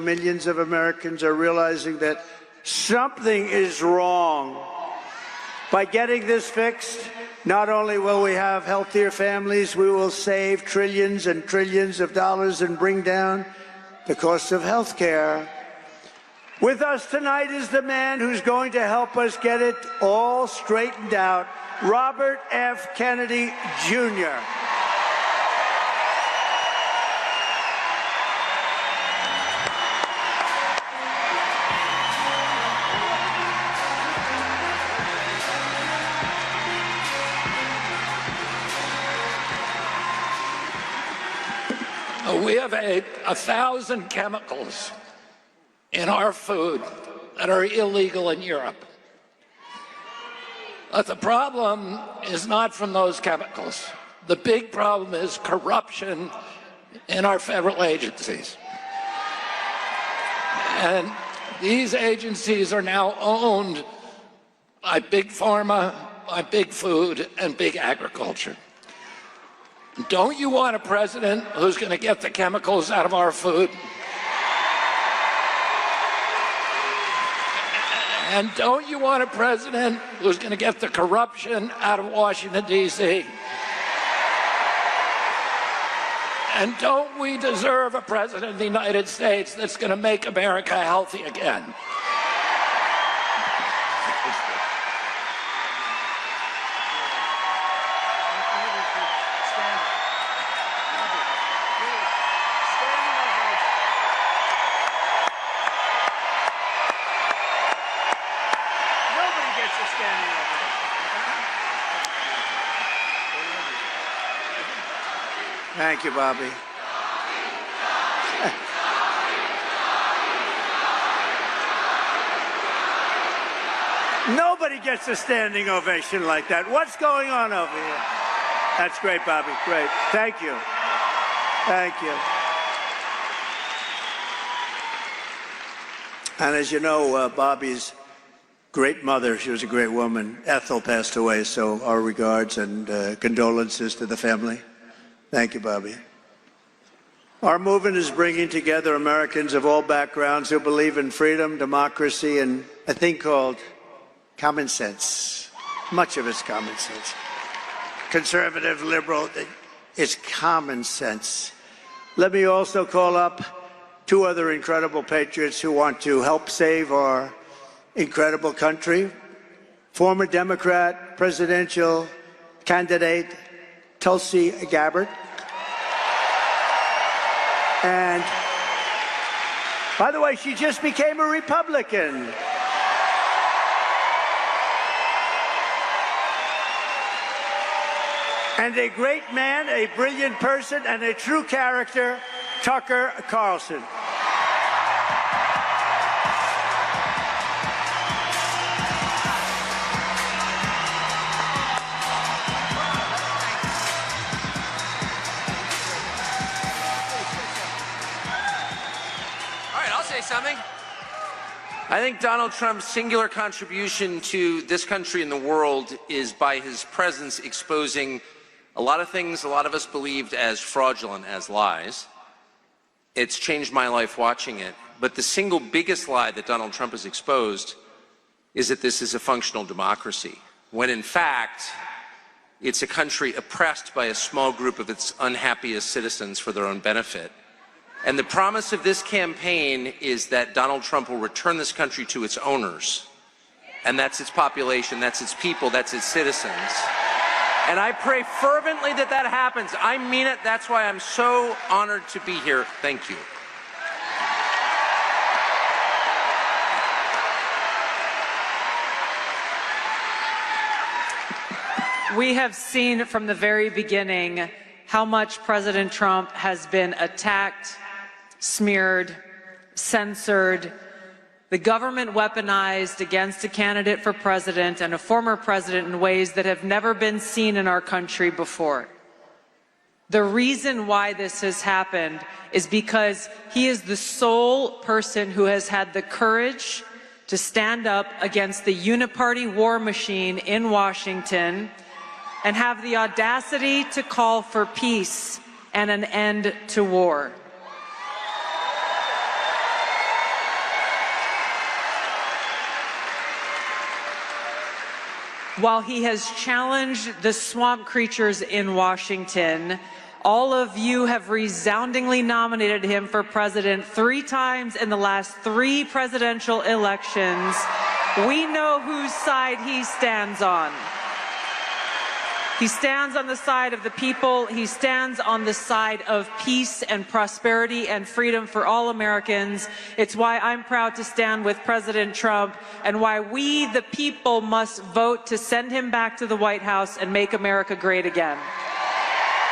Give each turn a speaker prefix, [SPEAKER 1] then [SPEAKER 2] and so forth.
[SPEAKER 1] Millions of Americans are realizing that something is wrong. By getting this fixed, not only will we have healthier families, we will save trillions and trillions of dollars and bring down the cost of health care. With us tonight is the man who's going to help us get it all straightened out, Robert F. Kennedy, Jr.
[SPEAKER 2] We have 1,000 chemicals in our food that are illegal in Europe. But the problem is not from those chemicals. The big problem is corruption in our federal agencies. And these agencies are now owned by big pharma, by big food, and big agriculture. Don't you want a president who's going to get the chemicals out of our food? And don't you want a president who's going to get the corruption out of Washington, D.C.? And don't we deserve a president of the United States that's going to make America healthy again?
[SPEAKER 1] Thank you, Bobby. Nobody gets a standing ovation like that. What's going on over here? That's great, Bobby. Great. Thank you. Thank you. And as you know, Bobby's great mother, she was a great woman, Ethel, passed away, so our regards and condolences to the family. Thank you, Bobby. Our movement is bringing together Americans of all backgrounds who believe in freedom, democracy, and a thing called common sense. Much of it's common sense. Conservative, liberal, it's common sense. Let me also call up two other incredible patriots who want to help save our incredible country. Former Democrat presidential candidate Tulsi Gabbard. And, by the way, she just became a Republican. And a great man, a brilliant person, and a true character, Tucker Carlson.
[SPEAKER 3] Something? I think Donald Trump's singular contribution to this country and the world is by his presence exposing a lot of things a lot of us believed as fraudulent, as lies. It's changed my life watching it. But the single biggest lie that Donald Trump has exposed is that this is a functional democracy, when in fact, it's a country oppressed by a small group of its unhappiest citizens for their own benefit. And the promise of this campaign is that Donald Trump will return this country to its owners. And that's its population, that's its people, that's its citizens. And I pray fervently that that happens. I mean it. That's why I'm so honored to be here. Thank you.
[SPEAKER 4] We have seen from the very beginning how much President Trump has been attacked, smeared, censored, the government weaponized against a candidate for president and a former president in ways that have never been seen in our country before. The reason why this has happened is because he is the sole person who has had the courage to stand up against the uniparty war machine in Washington and have the audacity to call for peace and an end to war. while he has challenged the swamp creatures in Washington, all of you have resoundingly nominated him for president 3 times in the last 3 presidential elections. We know whose side he stands on. He stands on the side of the people. He stands on the side of peace and prosperity and freedom for all Americans. It's why I'm proud to stand with President Trump and why we, the people, must vote to send him back to the White House and make America great again.